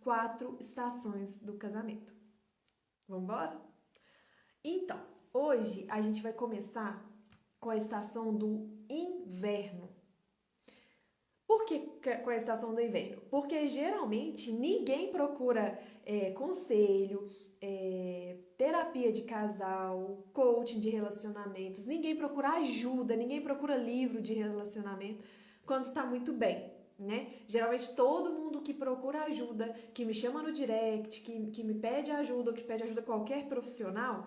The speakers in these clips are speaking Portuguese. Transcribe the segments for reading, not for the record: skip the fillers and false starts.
4 estações do casamento. Vamos embora? Então, hoje a gente vai começar com a estação do inverno. Por que com a estação do inverno? Porque geralmente ninguém procura conselho, terapia de casal, coaching de relacionamentos, ninguém procura ajuda, ninguém procura livro de relacionamento quando está muito bem, né? Geralmente todo mundo que procura ajuda, que me chama no direct, que me pede ajuda ou que pede ajuda a qualquer profissional,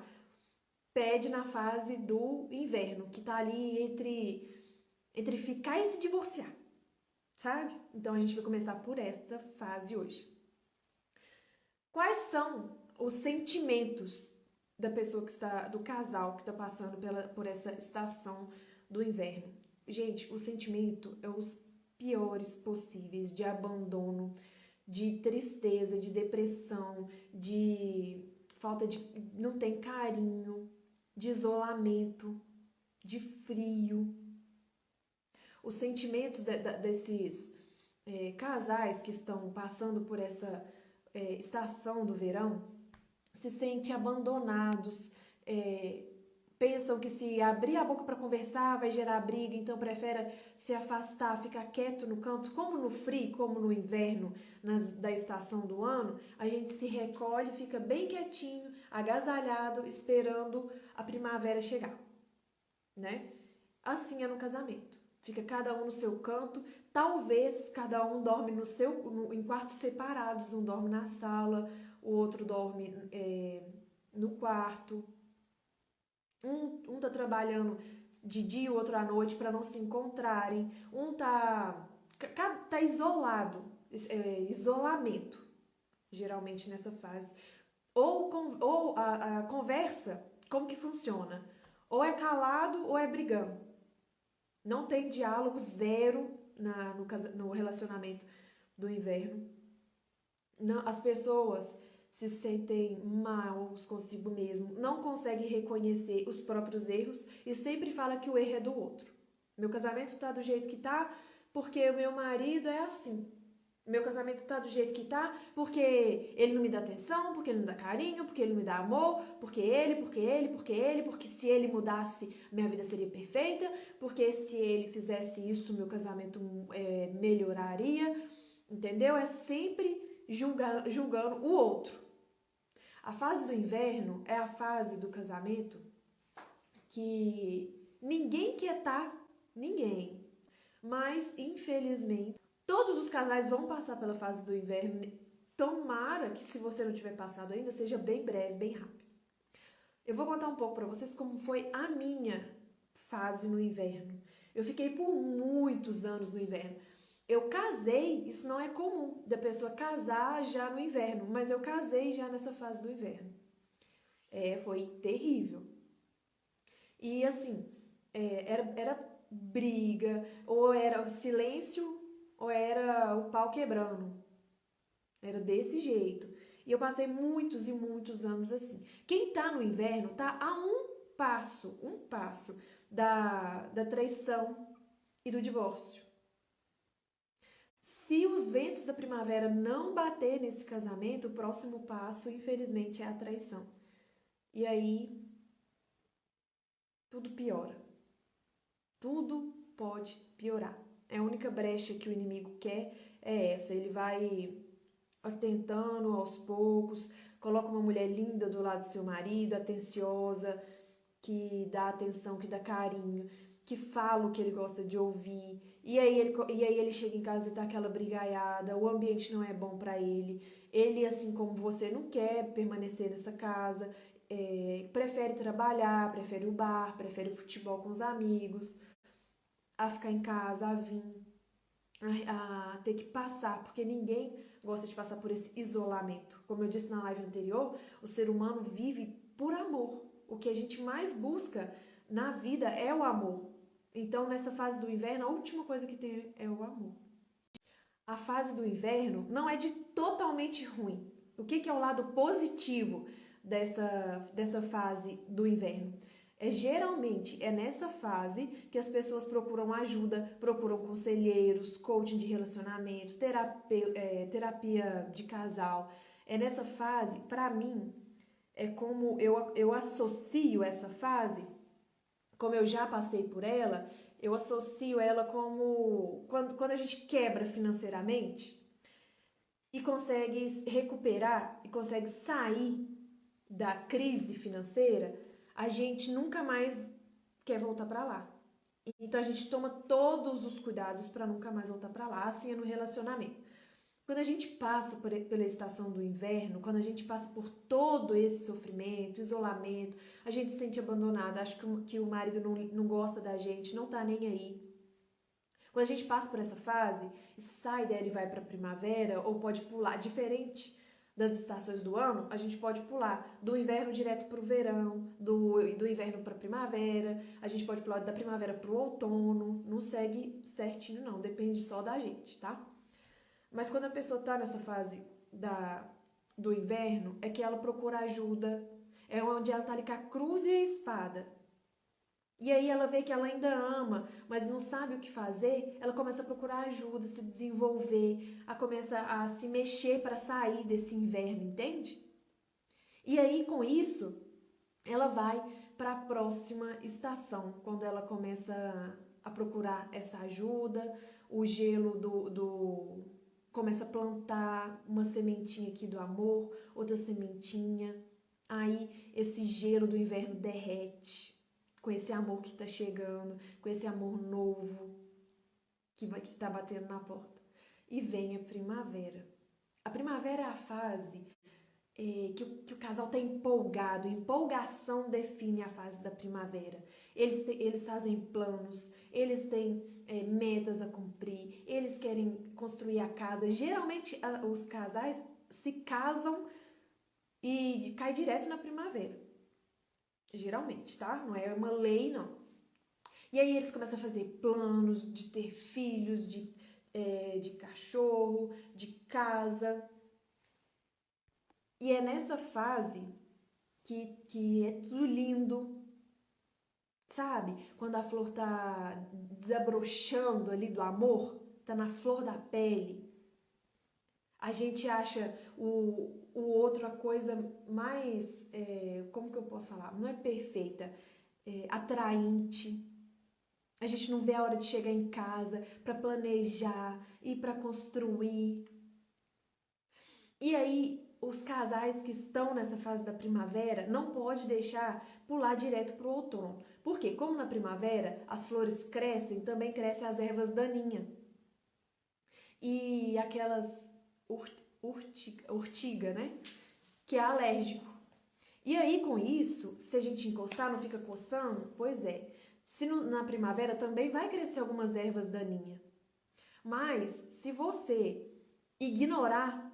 pede na fase do inverno, que está ali entre ficar e se divorciar. Sabe? Então a gente vai começar por esta fase hoje. Quais são os sentimentos da pessoa do casal que está passando por essa estação do inverno? Gente, o sentimento é os piores possíveis de abandono, de tristeza, de depressão, de falta de não tem carinho, de isolamento, de frio. Os sentimentos desses casais que estão passando por essa estação do verão se sentem abandonados, pensam que se abrir a boca para conversar vai gerar briga, então prefere se afastar, ficar quieto no canto, como no frio, como no inverno da estação do ano, a gente se recolhe, fica bem quietinho, agasalhado, esperando a primavera chegar, né? Assim é no casamento. Fica cada um no seu canto, talvez cada um dorme em quartos separados, um dorme na sala, o outro dorme no quarto. Um tá trabalhando de dia, o outro à noite para não se encontrarem. Um tá isolado, isolamento, geralmente nessa fase. Ou a conversa, como que funciona? Ou é calado ou é brigando. Não tem diálogo, zero no relacionamento do inverno. As pessoas se sentem maus consigo mesmo, não conseguem reconhecer os próprios erros e sempre fala que o erro é do outro. Meu casamento tá do jeito que tá porque o meu marido é assim. Meu casamento tá do jeito que tá porque ele não me dá atenção, porque ele não dá carinho, porque ele não me dá amor, porque se ele mudasse, minha vida seria perfeita, porque se ele fizesse isso, meu casamento melhoraria, entendeu? É sempre julgando o outro. A fase do inverno é a fase do casamento que ninguém quer estar, ninguém, mas infelizmente todos os casais vão passar pela fase do inverno. Tomara que, se você não tiver passado ainda, seja bem breve, bem rápido. Eu vou contar um pouco para vocês como foi a minha fase no inverno. Eu fiquei por muitos anos no inverno. Eu casei, isso não é comum, da pessoa casar já no inverno, mas eu casei já nessa fase do inverno. Foi terrível. E assim, era briga, ou era silêncio, ou era o pau quebrando. Era desse jeito. E eu passei muitos e muitos anos assim. Quem tá no inverno tá a um passo da traição e do divórcio. Se os ventos da primavera não bater nesse casamento, o próximo passo, infelizmente, é a traição. E aí, tudo piora. Tudo pode piorar. É a única brecha que o inimigo quer é essa. Ele vai tentando aos poucos, coloca uma mulher linda do lado do seu marido, atenciosa, que dá atenção, que dá carinho, que fala o que ele gosta de ouvir. E aí ele chega em casa e tá aquela brigaiada, o ambiente não é bom para ele. Ele, assim como você, não quer permanecer nessa casa, prefere trabalhar, prefere o bar, prefere o futebol com os amigos, a ficar em casa, a vir, a ter que passar, porque ninguém gosta de passar por esse isolamento. Como eu disse na live anterior, o ser humano vive por amor. O que a gente mais busca na vida é o amor. Então, nessa fase do inverno, a última coisa que tem é o amor. A fase do inverno não é de totalmente ruim. O que é o lado positivo dessa fase do inverno? Geralmente é nessa fase que as pessoas procuram ajuda, procuram conselheiros, coaching de relacionamento, terapia de casal. É nessa fase, para mim, é como eu associo essa fase, como eu já passei por ela, eu associo ela como quando a gente quebra financeiramente e consegue recuperar e consegue sair da crise financeira, a gente nunca mais quer voltar para lá. Então a gente toma todos os cuidados para nunca mais voltar para lá, assim é no relacionamento. Quando a gente passa pela estação do inverno, quando a gente passa por todo esse sofrimento, isolamento, a gente se sente abandonada, acha que o marido não gosta da gente, não tá nem aí. Quando a gente passa por essa fase, sai dela e vai para a primavera, ou pode pular, diferente das estações do ano, a gente pode pular do inverno direto para o verão, do inverno para a primavera, a gente pode pular da primavera para o outono, não segue certinho não, depende só da gente, tá? Mas quando a pessoa está nessa fase do inverno, é que ela procura ajuda, é onde ela está ali com a cruz e a espada. E aí ela vê que ela ainda ama, mas não sabe o que fazer, ela começa a procurar ajuda, se desenvolver, começa a se mexer para sair desse inverno, entende? E aí com isso, ela vai para a próxima estação, quando ela começa a procurar essa ajuda, o gelo começa a plantar uma sementinha aqui do amor, outra sementinha, aí esse gelo do inverno derrete, com esse amor que está chegando, com esse amor novo que está batendo na porta. E vem a primavera. A primavera é a fase que o casal está empolgado. Empolgação define a fase da primavera. Eles fazem planos, eles têm metas a cumprir, eles querem construir a casa. Geralmente os casais se casam e cai direto na primavera. Geralmente, tá? Não é uma lei, não. E aí eles começam a fazer planos de ter filhos, de cachorro, de casa. E é nessa fase que é tudo lindo, sabe? Quando a flor tá desabrochando ali do amor, tá na flor da pele. A gente acha o outro a coisa mais, como que eu posso falar? Não é perfeita, atraente. A gente não vê a hora de chegar em casa para planejar e para construir. E aí, os casais que estão nessa fase da primavera não pode deixar pular direto para o outono. Porque, como na primavera as flores crescem, também crescem as ervas daninhas. E aquelas urtiga, né? Que é alérgico. E aí, com isso, se a gente encostar, não fica coçando? Pois é. Na primavera também vai crescer algumas ervas daninhas. Mas, se você ignorar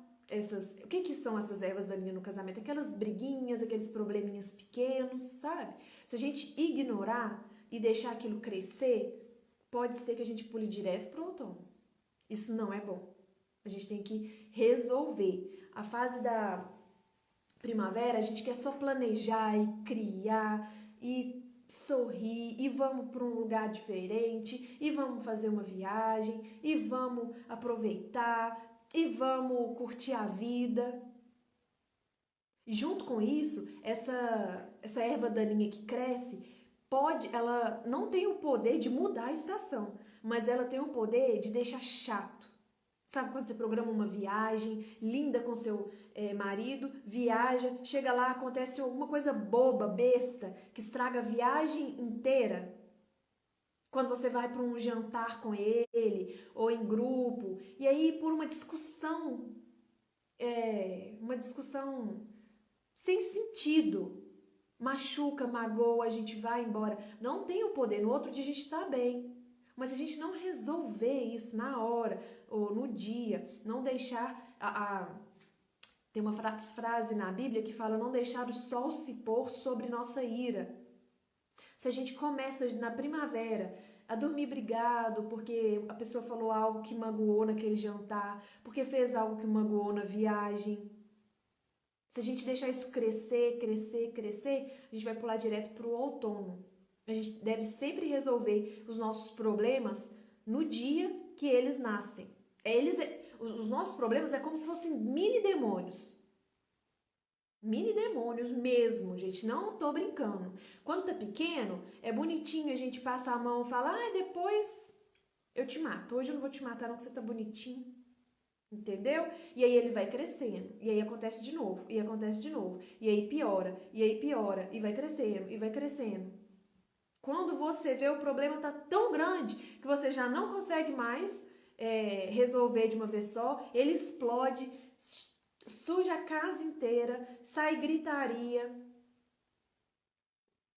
o que são essas ervas daninhas no casamento? Aquelas briguinhas, aqueles probleminhas pequenos, sabe? Se a gente ignorar e deixar aquilo crescer, pode ser que a gente pule direto para o outono. Isso não é bom. A gente tem que resolver. A fase da primavera, a gente quer só planejar e criar e sorrir e vamos para um lugar diferente e vamos fazer uma viagem e vamos aproveitar e vamos curtir a vida. Junto com isso, essa erva daninha que cresce, ela não tem o poder de mudar a estação, mas ela tem o poder de deixar chato. Sabe quando você programa uma viagem linda com seu marido, viaja, chega lá, acontece alguma coisa boba, besta, que estraga a viagem inteira? Quando você vai para um jantar com ele, ou em grupo, e aí por uma discussão sem sentido, machuca, magoa, a gente vai embora. Não tem o poder, no outro dia a gente está bem. Mas se a gente não resolver isso na hora ou no dia, não deixar tem uma frase na Bíblia que fala não deixar o sol se pôr sobre nossa ira. Se a gente começa na primavera a dormir brigado porque a pessoa falou algo que magoou naquele jantar, porque fez algo que magoou na viagem, Se a gente deixar isso crescer, crescer, crescer, a gente vai pular direto para o outono. A gente deve sempre resolver os nossos problemas no dia que eles nascem. Os nossos problemas é como se fossem mini demônios. Mini demônios mesmo, gente. Não tô brincando. Quando tá pequeno, é bonitinho, a gente passa a mão e fala, depois eu te mato. Hoje eu não vou te matar não, que você tá bonitinho. Entendeu? E aí ele vai crescendo, e aí acontece de novo, e acontece de novo, e aí piora, e aí piora, e vai crescendo, e vai crescendo. Quando você vê o problema tá tão grande que você já não consegue mais resolver de uma vez só, ele explode, suja a casa inteira, sai gritaria.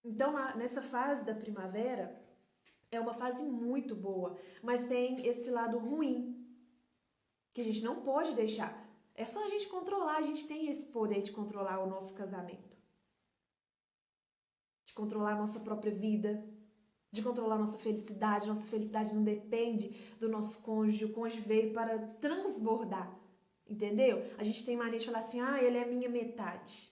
Então, nessa fase da primavera, é uma fase muito boa, mas tem esse lado ruim, que a gente não pode deixar. É só a gente controlar, a gente tem esse poder de controlar o nosso casamento, de controlar a nossa própria vida, de controlar a nossa felicidade. Nossa felicidade não depende do nosso cônjuge, o cônjuge veio para transbordar, entendeu? A gente tem mania de falar assim, ele é a minha metade.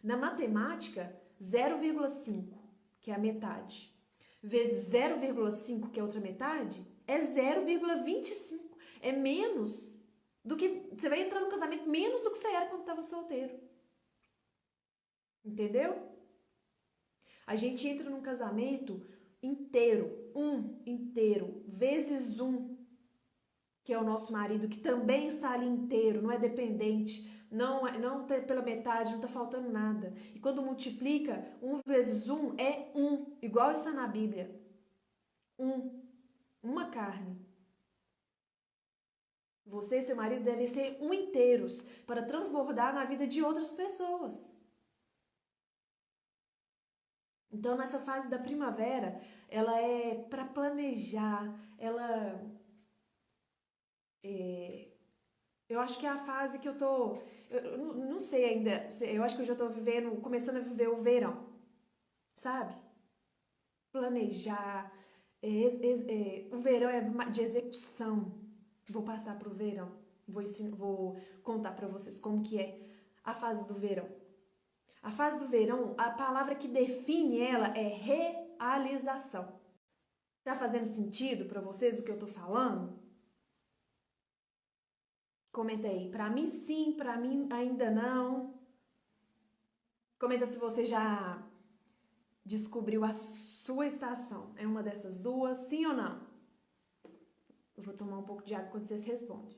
Na matemática, 0,5, que é a metade, vezes 0,5, que é a outra metade, é 0,25. É menos do que... Você vai entrar no casamento menos do que você era quando estava solteiro. Entendeu? A gente entra num casamento inteiro, vezes um, que é o nosso marido, que também está ali inteiro, não é dependente, não tá pela metade, não está faltando nada. E quando multiplica, 1 vezes 1 é 1, igual está na Bíblia. Uma carne. Você e seu marido devem ser um inteiros para transbordar na vida de outras pessoas. Então, nessa fase da primavera, ela é para planejar, eu acho que é a fase que eu tô... Eu não sei ainda, eu acho que eu já tô começando a viver o verão, sabe? Planejar, o verão é de execução. Vou passar pro verão, vou contar para vocês como que é a fase do verão. A fase do verão, a palavra que define ela é realização. Tá fazendo sentido para vocês o que eu tô falando? Comenta aí. Para mim sim, para mim ainda não. Comenta se você já descobriu a sua estação. É uma dessas duas, sim ou não? Eu vou tomar um pouco de água quando vocês respondem.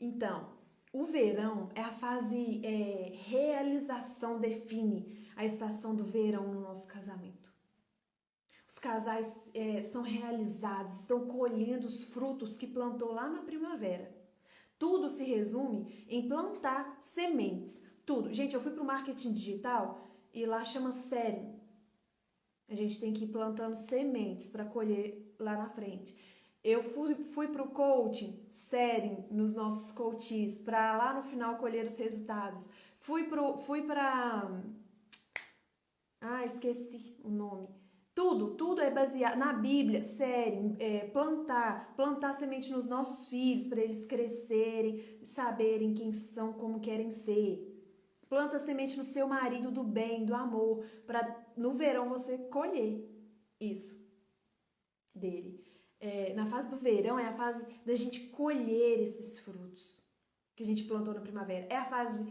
Então, o verão é a fase realização, define a estação do verão no nosso casamento. Os casais são realizados, estão colhendo os frutos que plantou lá na primavera. Tudo se resume em plantar sementes. Tudo. Gente, eu fui para o marketing digital e lá chama série. A gente tem que ir plantando sementes para colher lá na frente. Eu fui para o coaching, série, nos nossos coaches, para lá no final colher os resultados. Fui para... esqueci o nome. Tudo é baseado na Bíblia, sério, plantar semente nos nossos filhos para eles crescerem, saberem quem são, como querem ser. Planta semente no seu marido do bem, do amor, para no verão você colher isso dele. Na fase do verão é a fase da gente colher esses frutos que a gente plantou na primavera. É a fase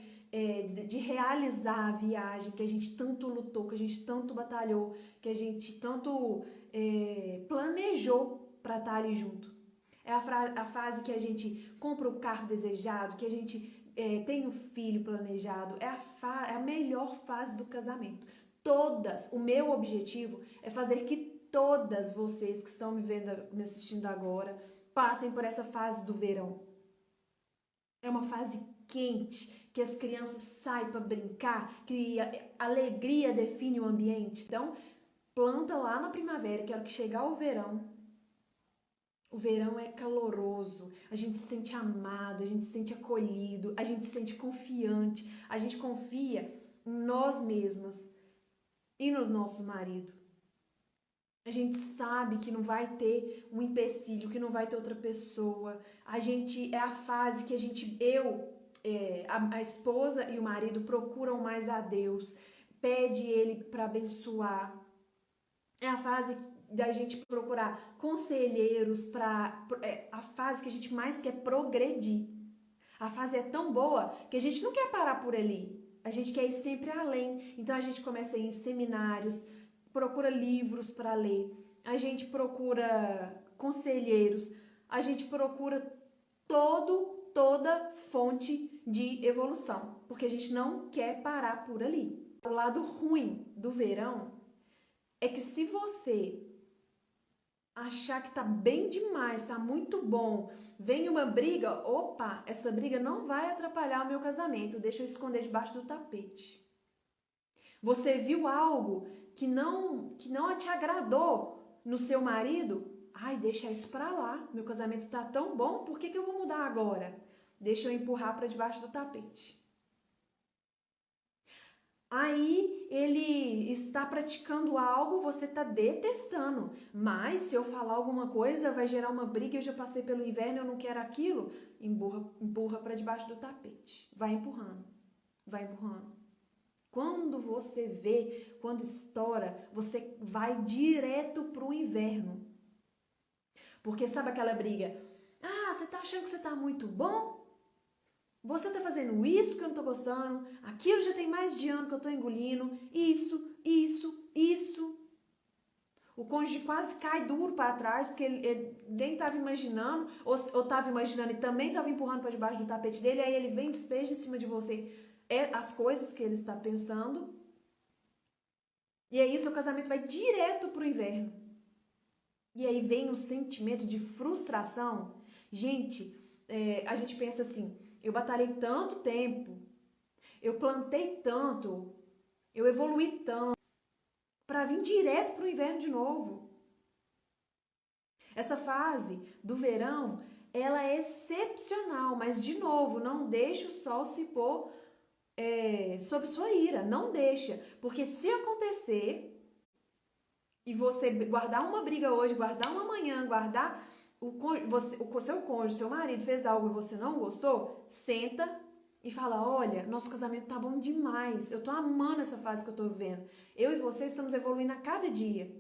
de realizar a viagem que a gente tanto lutou, que a gente tanto batalhou, que a gente tanto planejou para estar ali junto. É a fase que a gente compra o carro desejado, que a gente tem um filho planejado. É a melhor fase do casamento. O meu objetivo é fazer que todas vocês que estão me assistindo agora passem por essa fase do verão. É uma fase quente, que as crianças saem para brincar, que a alegria define o ambiente. Então, planta lá na primavera, quero que chegar o verão. O verão é caloroso, a gente se sente amado, a gente se sente acolhido, a gente se sente confiante, a gente confia em nós mesmas e no nosso marido. A gente sabe que não vai ter um empecilho, que não vai ter outra pessoa. É a fase que a esposa e o marido procuram mais a Deus, pede ele para abençoar. É a fase da gente procurar conselheiros a fase que a gente mais quer progredir. A fase é tão boa que a gente não quer parar por ali. A gente quer ir sempre além. Então a gente começa a ir em seminários, procura livros para ler, a gente procura conselheiros, a gente procura toda fonte de evolução, porque a gente não quer parar por ali. O lado ruim do verão é que se você achar que tá bem demais, tá muito bom, vem uma briga, opa, essa briga não vai atrapalhar o meu casamento, deixa eu esconder debaixo do tapete. Você viu algo que não te agradou no seu marido? Ai, deixa isso pra lá. Meu casamento tá tão bom, por que eu vou mudar agora? Deixa eu empurrar para debaixo do tapete. Aí ele está praticando algo, você está detestando. Mas se eu falar alguma coisa, vai gerar uma briga, eu já passei pelo inverno, eu não quero aquilo. Empurra para debaixo do tapete. Vai empurrando. Vai empurrando. Quando você vê, quando estoura, você vai direto para o inverno. Porque sabe aquela briga? Ah, você tá achando que você tá muito bom? Você tá fazendo isso que eu não tô gostando, aquilo já tem mais de ano que eu tô engolindo, isso. O cônjuge quase cai duro para trás, porque ele nem estava imaginando, ou estava imaginando e também estava empurrando para debaixo do tapete dele, aí ele vem e despeja em cima de você as coisas que ele está pensando. E aí seu casamento vai direto para o inverno. E aí vem um sentimento de frustração. Gente, a gente pensa assim, eu batalhei tanto tempo, eu plantei tanto, eu evoluí tanto, para vir direto para o inverno de novo. Essa fase do verão, ela é excepcional, mas de novo, não deixe o sol se pôr sob sua ira, não deixa, porque se acontecer e você guardar uma briga hoje, guardar uma amanhã, guardar o seu cônjuge, seu marido fez algo e você não gostou, senta e fala, olha, nosso casamento tá bom demais, eu tô amando essa fase que eu tô vivendo, eu e você estamos evoluindo a cada dia,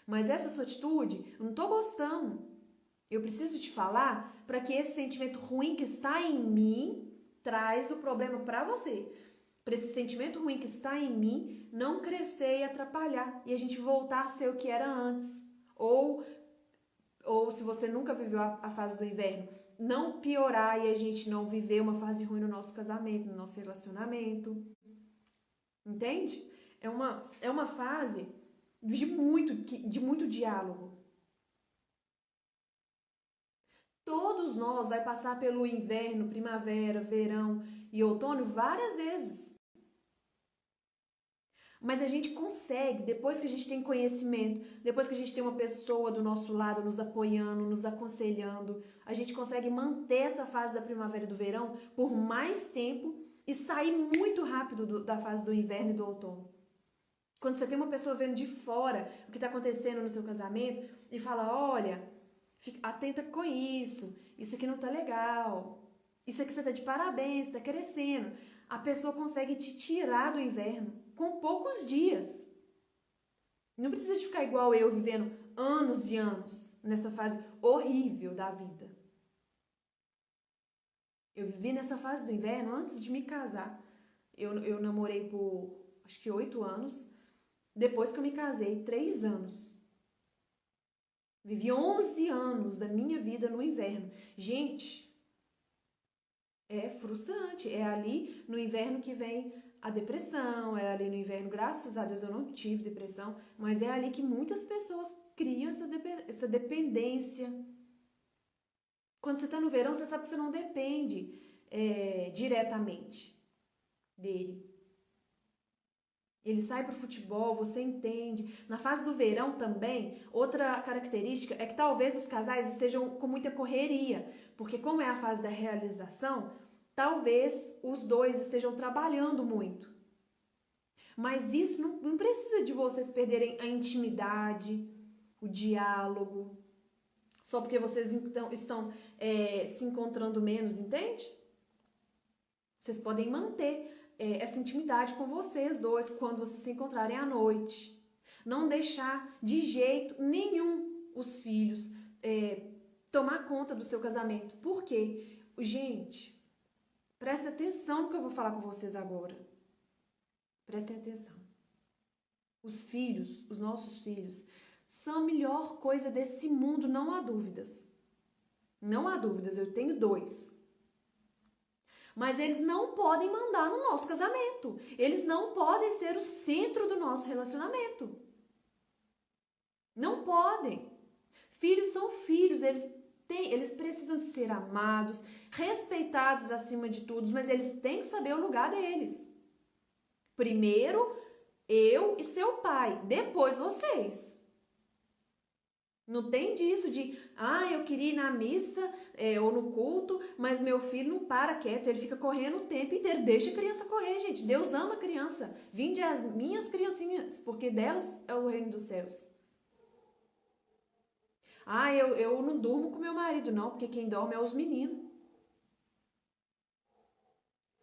mas essa sua atitude, eu não tô gostando, eu preciso te falar para que esse sentimento ruim que está em mim traz o problema para você, para esse sentimento ruim que está em mim não crescer e atrapalhar e a gente voltar a ser o que era antes, ou se você nunca viveu a fase do inverno, não piorar e a gente não viver uma fase ruim no nosso casamento, no nosso relacionamento. Entende? É uma fase de muito diálogo. Todos nós vai passar pelo inverno, primavera, verão e outono várias vezes. Mas a gente consegue, depois que a gente tem conhecimento, depois que a gente tem uma pessoa do nosso lado nos apoiando, nos aconselhando, a gente consegue manter essa fase da primavera e do verão por mais tempo e sair muito rápido da fase do inverno e do outono. Quando você tem uma pessoa vendo de fora o que está acontecendo no seu casamento e fala, olha, fica atenta com isso aqui não está legal, isso aqui você está de parabéns, está crescendo. A pessoa consegue te tirar do inverno com poucos dias. Não precisa de ficar igual eu, vivendo anos e anos nessa fase horrível da vida. Eu vivi nessa fase do inverno antes de me casar. Eu namorei por, acho que 8 anos. Depois que eu me casei, 3 anos. Vivi 11 anos da minha vida no inverno. Gente, é frustrante. É ali no inverno que vem a depressão, é ali no inverno, graças a Deus eu não tive depressão, mas é ali que muitas pessoas criam essa dependência. Quando você está no verão, você sabe que você não depende diretamente dele. Ele sai para o futebol, você entende. Na fase do verão também, outra característica é que talvez os casais estejam com muita correria, porque como é a fase da realização, talvez os dois estejam trabalhando muito. Mas isso não precisa de vocês perderem a intimidade, o diálogo, só porque vocês então estão se encontrando menos, entende? Vocês podem manter essa intimidade com vocês dois quando vocês se encontrarem à noite. Não deixar de jeito nenhum os filhos tomar conta do seu casamento. Por quê? Gente, prestem atenção no que eu vou falar com vocês agora. Prestem atenção. Os filhos, os nossos filhos, são a melhor coisa desse mundo, não há dúvidas. Não há dúvidas, eu tenho 2. Mas eles não podem mandar no nosso casamento. Eles não podem ser o centro do nosso relacionamento. Não podem. Filhos são filhos, eles precisam de ser amados, respeitados acima de tudo, mas eles têm que saber o lugar deles. Primeiro, eu e seu pai, depois vocês. Não tem disso de, eu queria ir na missa ou no culto, mas meu filho não para quieto, ele fica correndo o tempo inteiro. Deixa a criança correr, gente. Deus ama a criança. Vinde as minhas criancinhas, porque delas é o reino dos céus. Eu não durmo com meu marido, não, porque quem dorme é os meninos.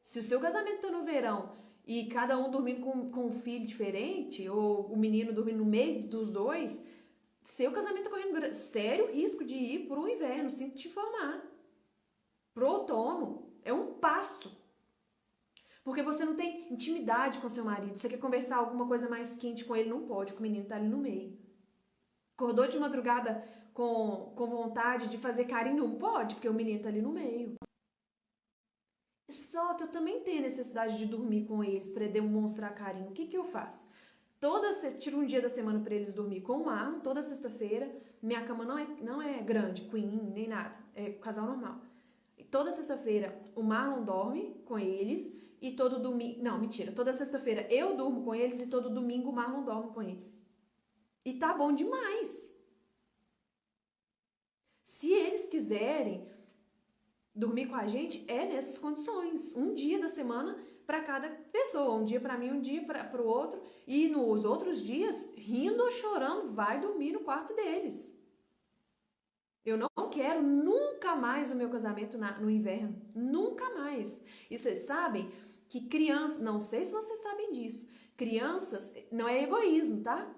Se o seu casamento está no verão e cada um dormindo com um filho diferente, ou o menino dormindo no meio dos dois, seu casamento está correndo sério risco de ir para o inverno, sinto te informar. Para o outono, é um passo. Porque você não tem intimidade com seu marido, você quer conversar alguma coisa mais quente com ele, não pode, porque o menino está ali no meio. Acordou de madrugada com vontade de fazer carinho, não pode, porque o menino está ali no meio. Só que eu também tenho necessidade de dormir com eles para demonstrar carinho. O que eu faço? Tiro um dia da semana para eles dormir com o Marlon, toda sexta-feira. Minha cama não é grande, queen, nem nada, é casal normal. E toda sexta-feira o Marlon dorme com eles e todo domingo... Não, mentira. Toda sexta-feira eu durmo com eles e todo domingo o Marlon dorme com eles. E tá bom demais. Se eles quiserem dormir com a gente, é nessas condições. Um dia da semana para cada pessoa. Um dia para mim, um dia para o outro. E nos outros dias, rindo ou chorando, vai dormir no quarto deles. Eu não quero nunca mais o meu casamento no inverno. Nunca mais. E vocês sabem que crianças... Não sei se vocês sabem disso. Crianças... Não é egoísmo, tá?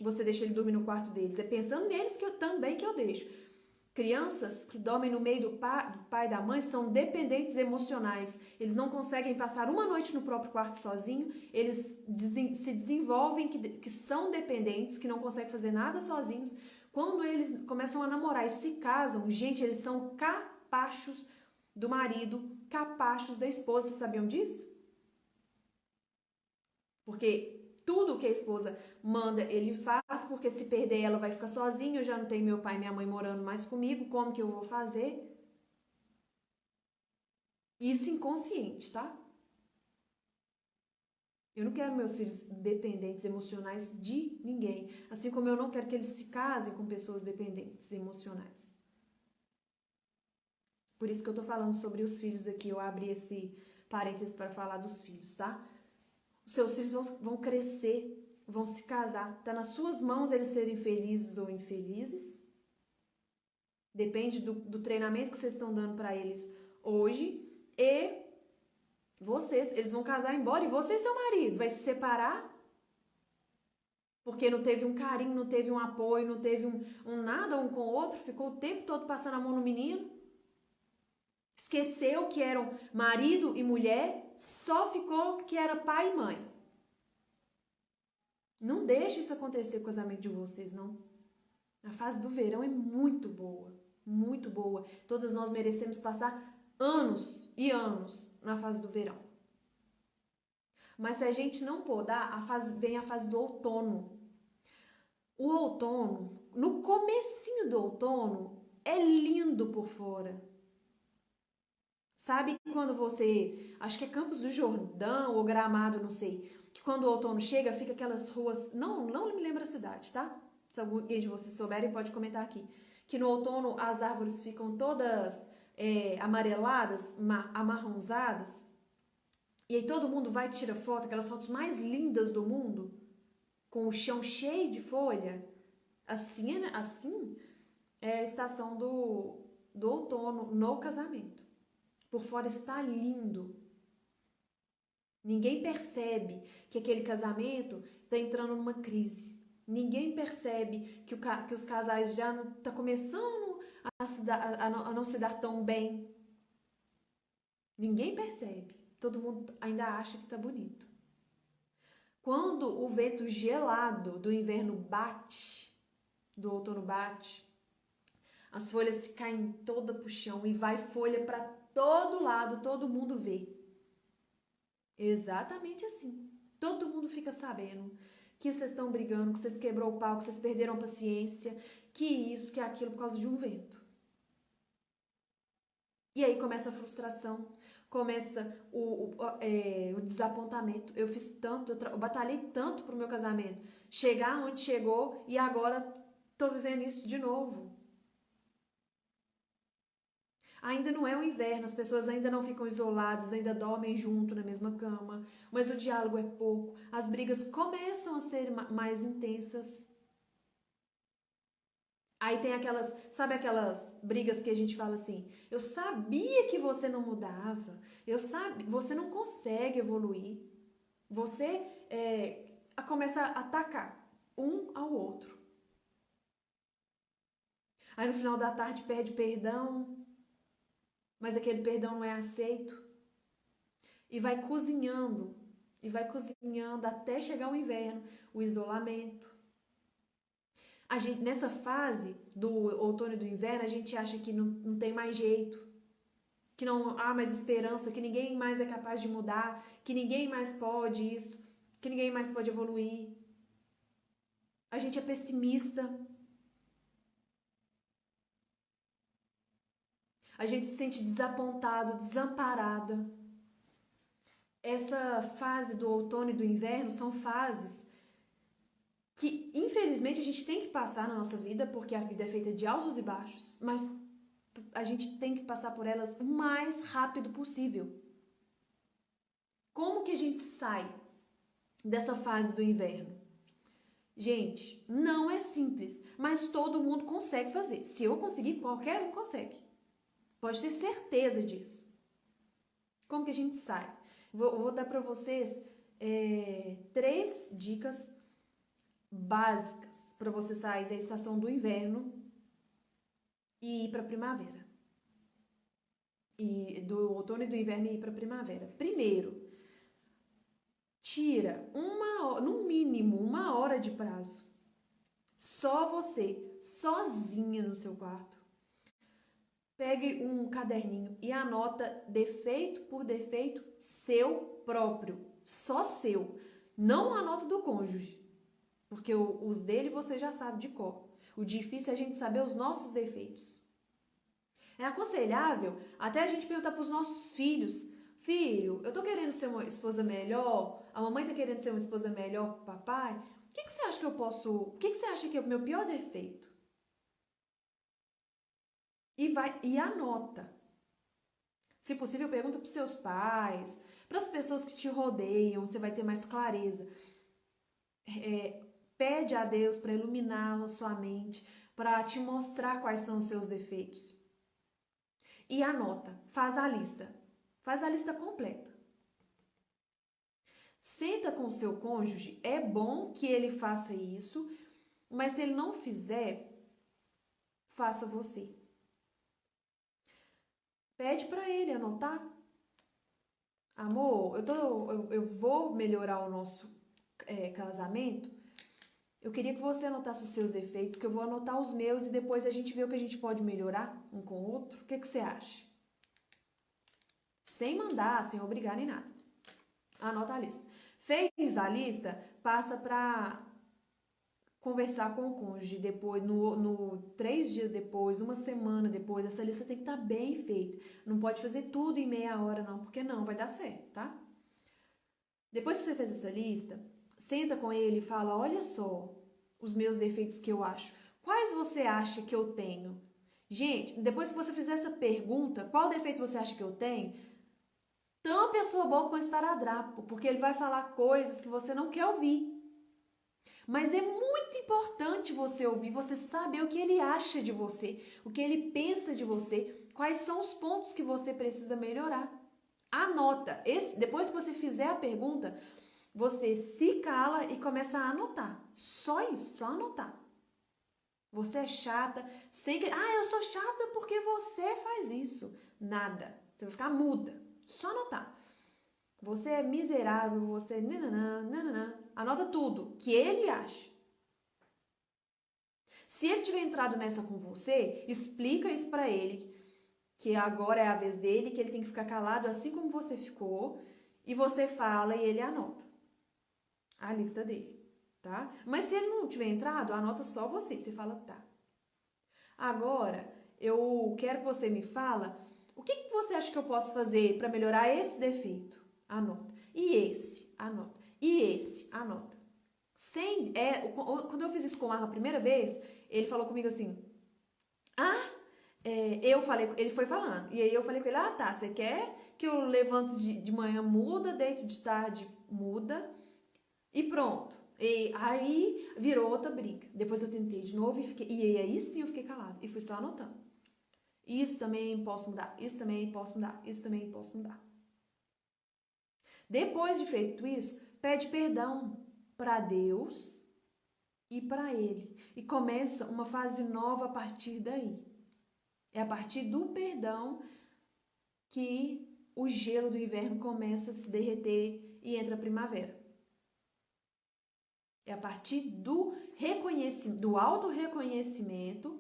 Você deixa ele dormir no quarto deles. É pensando neles que eu deixo. Crianças que dormem no meio do pai e da mãe são dependentes emocionais. Eles não conseguem passar uma noite no próprio quarto sozinho. Eles se desenvolvem que são dependentes, que não conseguem fazer nada sozinhos. Quando eles começam a namorar e se casam, gente, eles são capachos do marido, capachos da esposa. Vocês sabiam disso? Porque tudo que a esposa manda, ele faz, porque se perder ela vai ficar sozinha, eu já não tenho meu pai e minha mãe morando mais comigo, como que eu vou fazer? Isso inconsciente, tá? Eu não quero meus filhos dependentes emocionais de ninguém, assim como eu não quero que eles se casem com pessoas dependentes emocionais. Por isso que eu tô falando sobre os filhos aqui, eu abri esse parênteses para falar dos filhos, tá? Os seus filhos vão crescer, vão se casar. Está nas suas mãos eles serem felizes ou infelizes. Depende do treinamento que vocês estão dando para eles hoje. E eles vão casar embora e você e seu marido vai se separar porque não teve um carinho, não teve um apoio, não teve um nada um com o outro, ficou o tempo todo passando a mão no menino. Esqueceu que eram marido e mulher, só ficou que era pai e mãe. Não deixe isso acontecer com o casamento de vocês, não. A fase do verão é muito boa, muito boa. Todas nós merecemos passar anos e anos na fase do verão. Mas se a gente não podar, vem a fase do outono. O outono, no comecinho do outono, é lindo por fora. Sabe quando acho que é Campos do Jordão ou Gramado, não sei, que quando o outono chega, fica aquelas ruas, não me lembro a cidade, tá? Se alguém de vocês souberem, pode comentar aqui. Que no outono as árvores ficam todas amareladas, amarronzadas, e aí todo mundo vai e tira foto, aquelas fotos mais lindas do mundo, com o chão cheio de folha. Assim é a estação do outono no casamento. Por fora está lindo. Ninguém percebe que aquele casamento está entrando numa crise. Ninguém percebe que os casais já estão começando a não se dar tão bem. Ninguém percebe. Todo mundo ainda acha que está bonito. Quando o vento gelado do inverno bate, do outono bate, as folhas caem toda pro chão e vai folha para todo lado, todo mundo vê. Exatamente assim. Todo mundo fica sabendo que vocês estão brigando, que vocês quebrou o pau, que vocês perderam a paciência, que isso, que aquilo por causa de um vento. E aí começa a frustração, começa o desapontamento. Eu fiz tanto, eu batalhei tanto pro meu casamento chegar onde chegou e agora tô vivendo isso de novo. Ainda não é o inverno, as pessoas ainda não ficam isoladas, ainda dormem junto na mesma cama, mas o diálogo é pouco, as brigas começam a ser mais intensas. Aí tem sabe aquelas brigas que a gente fala assim, eu sabia que você não mudava, você não consegue evoluir, você começa a atacar um ao outro. Aí no final da tarde pede perdão, mas aquele perdão não é aceito. E vai cozinhando até chegar o inverno, o isolamento. Nessa fase do outono e do inverno, a gente acha que não tem mais jeito, que não há mais esperança, que ninguém mais é capaz de mudar, que ninguém mais pode isso, que ninguém mais pode evoluir. A gente é pessimista. A gente se sente desapontado, desamparada. Essa fase do outono e do inverno são fases que, infelizmente, a gente tem que passar na nossa vida, porque a vida é feita de altos e baixos, mas a gente tem que passar por elas o mais rápido possível. Como que a gente sai dessa fase do inverno? Gente, não é simples, mas todo mundo consegue fazer. Se eu conseguir, qualquer um consegue. Pode ter certeza disso. Como que a gente sai? Vou dar para vocês 3 dicas básicas para você sair da estação do inverno e ir para a primavera. E do outono e do inverno e ir para a primavera. Primeiro, tira no mínimo 1 hora de prazo. Só você, sozinha no seu quarto. Pegue um caderninho e anota defeito por defeito seu próprio, só seu. Não anota do cônjuge, porque os dele você já sabe de cor. O difícil é a gente saber os nossos defeitos. É aconselhável até a gente perguntar para os nossos filhos: filho, eu tô querendo ser uma esposa melhor, a mamãe tá querendo ser uma esposa melhor pro papai. O que você acha que eu posso. O que você acha que é o meu pior defeito? E anota. Se possível, pergunta para os seus pais, para as pessoas que te rodeiam, você vai ter mais clareza. Pede a Deus para iluminar a sua mente, para te mostrar quais são os seus defeitos. E anota, faz a lista completa. Senta com o seu cônjuge, é bom que ele faça isso, mas se ele não fizer, faça você. Pede para ele anotar. Amor, eu vou melhorar o nosso casamento. Eu queria que você anotasse os seus defeitos, que eu vou anotar os meus e depois a gente vê o que a gente pode melhorar um com o outro. O que você acha? Sem mandar, sem obrigar nem nada. Anota a lista. Fez a lista, passa para conversar com o cônjuge depois, 3 dias depois, 1 semana depois. Essa lista tem que estar bem feita. Não pode fazer tudo em meia hora não, porque não vai dar certo, tá? Depois que você fez essa lista, senta com ele e fala: olha só os meus defeitos que eu acho. Quais você acha que eu tenho? Gente, depois que você fizer essa pergunta, qual defeito você acha que eu tenho? Tampe a sua boca com esparadrapo, porque ele vai falar coisas que você não quer ouvir. Mas é muito importante você ouvir, você saber o que ele acha de você, o que ele pensa de você, quais são os pontos que você precisa melhorar. Anota. Depois que você fizer a pergunta, você se cala e começa a anotar. Só isso, só anotar. Você é chata, sem que... eu sou chata porque você faz isso. Nada. Você vai ficar muda. Só anotar. Você é miserável, você é nananã. Anota tudo que ele acha. Se ele tiver entrado nessa com você, explica isso pra ele, que agora é a vez dele, que ele tem que ficar calado assim como você ficou, e você fala e ele anota a lista dele, tá? Mas se ele não tiver entrado, anota só você, você fala tá. Agora, eu quero que você me fala o que você acha que eu posso fazer para melhorar esse defeito? Anota. E esse? Anota. E esse? Anota. Quando eu fiz isso com o Marlon a primeira vez, ele falou comigo assim, eu falei, ele foi falando, e aí eu falei com ele, tá, você quer que eu levante de manhã, muda, deito de tarde, muda, e pronto. E aí virou outra briga. Depois eu tentei de novo e aí sim eu fiquei calada, e fui só anotando. Isso também posso mudar, isso também posso mudar, isso também posso mudar. Depois de feito isso, pede perdão para Deus e para ele. E começa uma fase nova a partir daí. É a partir do perdão que o gelo do inverno começa a se derreter e entra a primavera. É a partir do reconhecimento, do auto-reconhecimento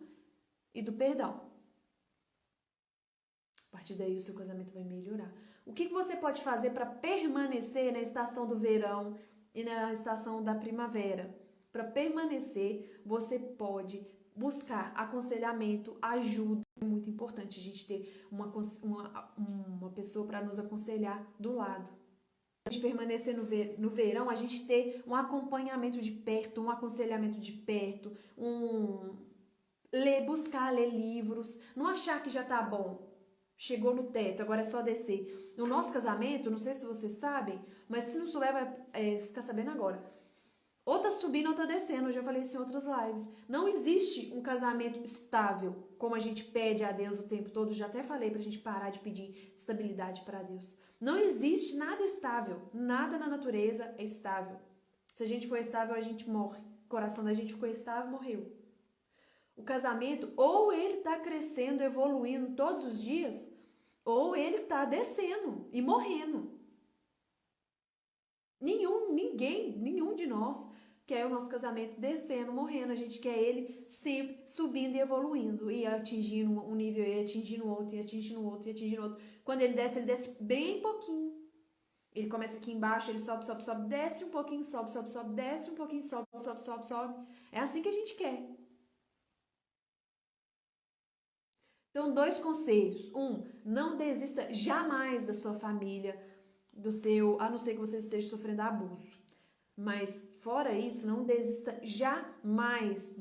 e do perdão. A partir daí o seu casamento vai melhorar. O que você pode fazer para permanecer na estação do verão e na estação da primavera? Para permanecer, você pode buscar aconselhamento, ajuda. É muito importante a gente ter uma pessoa para nos aconselhar do lado. A gente permanecer no verão, a gente ter um acompanhamento de perto, um aconselhamento de perto, buscar ler livros, não achar que já tá bom. Chegou no teto, agora é só descer. No nosso casamento, não sei se vocês sabem, mas se não souber, vai ficar sabendo agora. Ou tá subindo ou tá descendo, eu já falei isso em outras lives. Não existe um casamento estável, como a gente pede a Deus o tempo todo. Já até falei pra gente parar de pedir estabilidade para Deus. Não existe nada estável, nada na natureza é estável. Se a gente for estável, a gente morre. O coração da gente ficou estável, morreu. O casamento, ou ele está crescendo, evoluindo todos os dias, ou ele está descendo e morrendo. Nenhum de nós quer o nosso casamento descendo, morrendo. A gente quer ele sempre subindo e evoluindo, e atingindo um nível, e atingindo outro, e atingindo outro, e atingindo outro. Quando ele desce bem pouquinho. Ele começa aqui embaixo, ele sobe, desce um pouquinho, sobe, desce um pouquinho, sobe. É assim que a gente quer. Então, 2 conselhos. 1, não desista jamais da sua família, a não ser que você esteja sofrendo abuso. Mas, fora isso, não desista jamais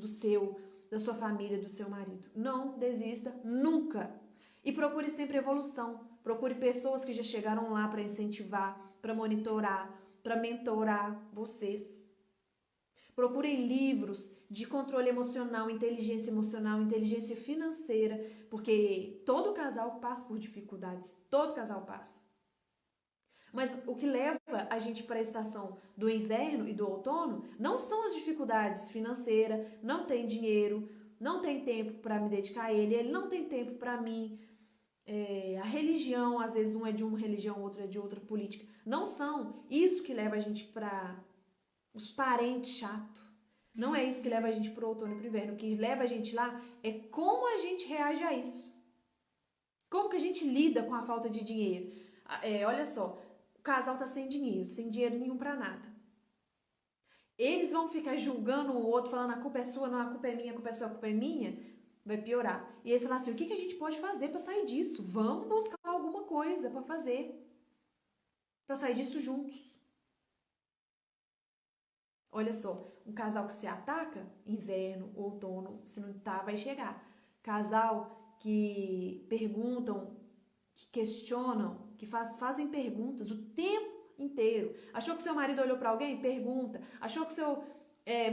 da sua família, do seu marido. Não desista nunca. E procure sempre evolução. Procure pessoas que já chegaram lá para incentivar, para monitorar, para mentorar vocês. Procurem livros de controle emocional, inteligência financeira, porque todo casal passa por dificuldades, todo casal passa. Mas o que leva a gente para a estação do inverno e do outono não são as dificuldades financeiras, não tem dinheiro, não tem tempo para me dedicar a ele não tem tempo para mim. A religião, às vezes um é de uma religião, outro é de outra política. Não são isso que leva a gente para os parentes chatos. Não é isso que leva a gente para o outono e para o inverno. O que leva a gente lá é como a gente reage a isso. Como que a gente lida com a falta de dinheiro. Olha só, o casal está sem dinheiro nenhum para nada. Eles vão ficar julgando o outro, falando a culpa é sua, não, a culpa é minha, a culpa é sua, a culpa é minha. Vai piorar. E eles falam assim, o que a gente pode fazer para sair disso? Vamos buscar alguma coisa para fazer. Para sair disso juntos. Olha só, um casal que se ataca, inverno, outono, se não tá, vai chegar. Casal que perguntam, que questionam, que fazem perguntas o tempo inteiro. Achou que seu marido olhou para alguém? Pergunta. Achou que seu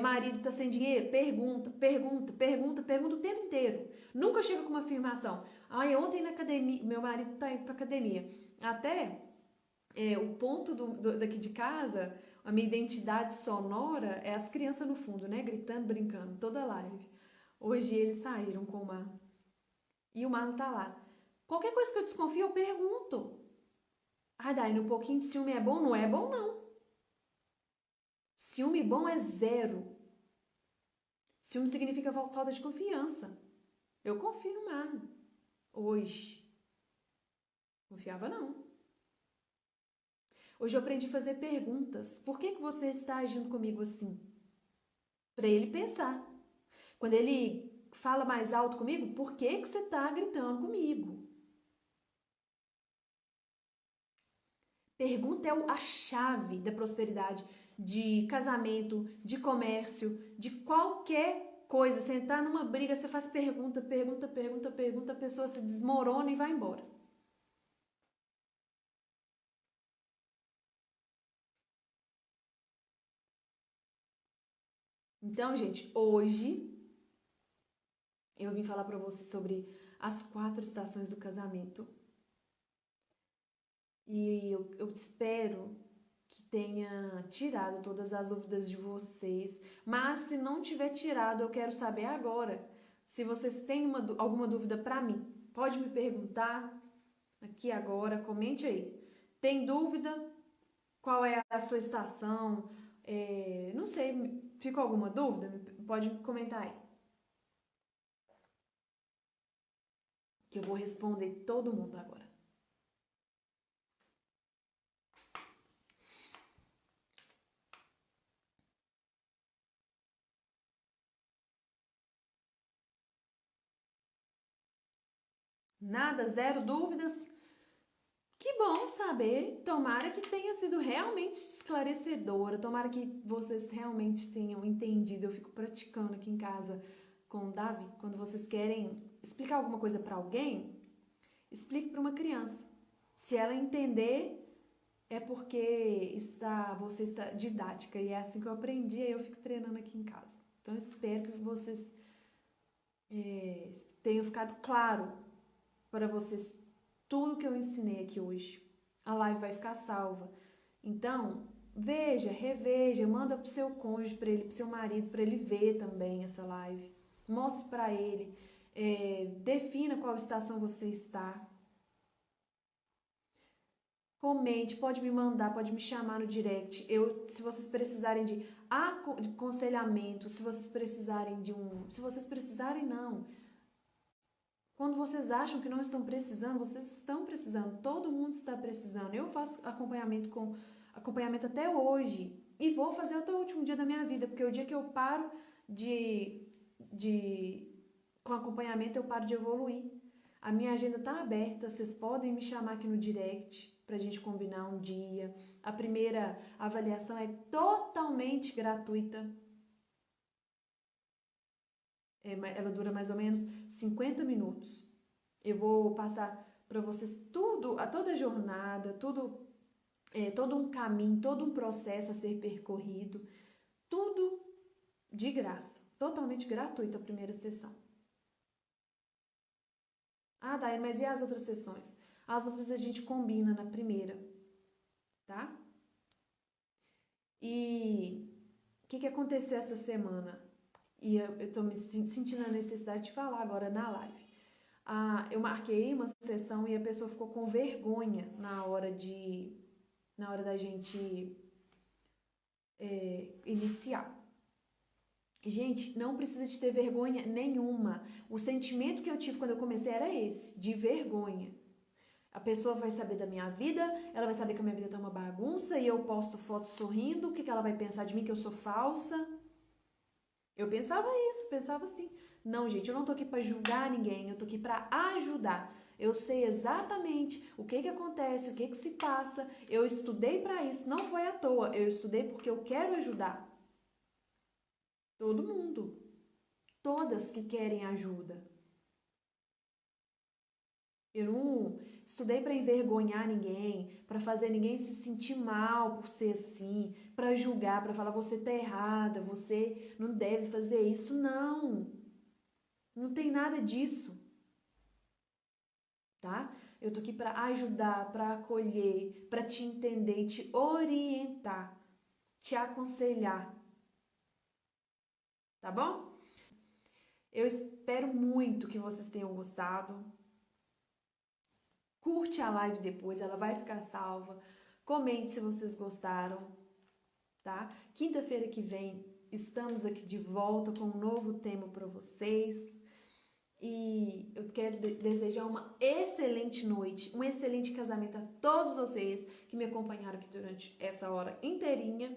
marido tá sem dinheiro? Pergunta o tempo inteiro. Nunca chega com uma afirmação. Ontem na academia, meu marido tá indo pra academia. Até o ponto daqui de casa, a minha identidade sonora é as crianças no fundo, né? Gritando, brincando, toda live. Hoje eles saíram com o Marlon. E o Marlon tá lá. Qualquer coisa que eu desconfio, eu pergunto. Daí, um pouquinho de ciúme é bom? Não é bom, não. Ciúme bom é 0. Ciúme significa falta de confiança. Eu confio no Marlon. Hoje. Confiava, não. Hoje eu aprendi a fazer perguntas. Por que você está agindo comigo assim? Para ele pensar. Quando ele fala mais alto comigo, por que você está gritando comigo? Pergunta é a chave da prosperidade, de casamento, de comércio, de qualquer coisa. Você entrar numa briga, você faz pergunta, a pessoa se desmorona e vai embora. Então, gente, hoje eu vim falar para você sobre as 4 estações do casamento. E eu espero que tenha tirado todas as dúvidas de vocês. Mas se não tiver tirado, eu quero saber agora. Se vocês têm alguma dúvida para mim, pode me perguntar aqui agora, comente aí. Tem dúvida? Qual é a sua estação? Não sei, ficou alguma dúvida? Pode comentar aí. Que eu vou responder todo mundo agora. Nada, 0 dúvidas? Que bom saber. Tomara que tenha sido realmente esclarecedora. Tomara que vocês realmente tenham entendido. Eu fico praticando aqui em casa com o Davi. Quando vocês querem explicar alguma coisa para alguém, explique para uma criança. Se ela entender, é porque você está didática. E é assim que eu aprendi, aí eu fico treinando aqui em casa. Então, eu espero que vocês tenham ficado claro para vocês tudo que eu ensinei aqui hoje. A live vai ficar salva. Então, veja, reveja, manda pro seu cônjuge, para ele, pro seu marido, para ele ver também essa live. Mostre para ele, defina qual estação você está. Comente, pode me mandar, pode me chamar no direct. Se vocês precisarem de aconselhamento, se vocês precisarem se vocês precisarem não. Quando vocês acham que não estão precisando, vocês estão precisando. Todo mundo está precisando. Eu faço acompanhamento até hoje e vou fazer até o último dia da minha vida, porque o dia que eu paro com acompanhamento, eu paro de evoluir. A minha agenda está aberta, vocês podem me chamar aqui no direct para a gente combinar um dia. A primeira avaliação é totalmente gratuita. Ela dura mais ou menos 50 minutos. Eu vou passar para vocês toda a jornada, todo um caminho, todo um processo a ser percorrido, tudo de graça, totalmente gratuito a primeira sessão. Daí, mas e as outras sessões? As outras a gente combina na primeira, tá? E o que aconteceu essa semana? E eu tô me sentindo a necessidade de falar agora na live. Eu marquei uma sessão e a pessoa ficou com vergonha na hora da gente iniciar. Gente, não precisa de ter vergonha nenhuma. O sentimento que eu tive quando eu comecei era esse, de vergonha. A pessoa vai saber da minha vida, ela vai saber que a minha vida tá uma bagunça e eu posto fotos sorrindo, o que ela vai pensar de mim, que eu sou falsa? Eu pensava assim. Não, gente, eu não tô aqui para julgar ninguém, eu tô aqui para ajudar. Eu sei exatamente o que acontece, o que se passa. Eu estudei para isso, não foi à toa. Eu estudei porque eu quero ajudar. Todo mundo. Todas que querem ajuda. Eu não estudei para envergonhar ninguém, para fazer ninguém se sentir mal por ser assim, para julgar, para falar você tá errada, você não deve fazer isso. Não, não tem nada disso, tá? Eu tô aqui para ajudar, para acolher, para te entender, te orientar, te aconselhar, tá bom? Eu espero muito que vocês tenham gostado. Curte a live depois, ela vai ficar salva. Comente se vocês gostaram, tá? Quinta-feira que vem estamos aqui de volta com um novo tema para vocês. E eu quero desejar uma excelente noite, um excelente casamento a todos vocês que me acompanharam aqui durante essa hora inteirinha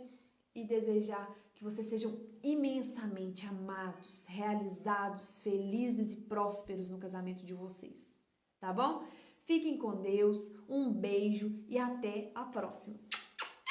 e desejar que vocês sejam imensamente amados, realizados, felizes e prósperos no casamento de vocês, tá bom? Fiquem com Deus, um beijo e até a próxima!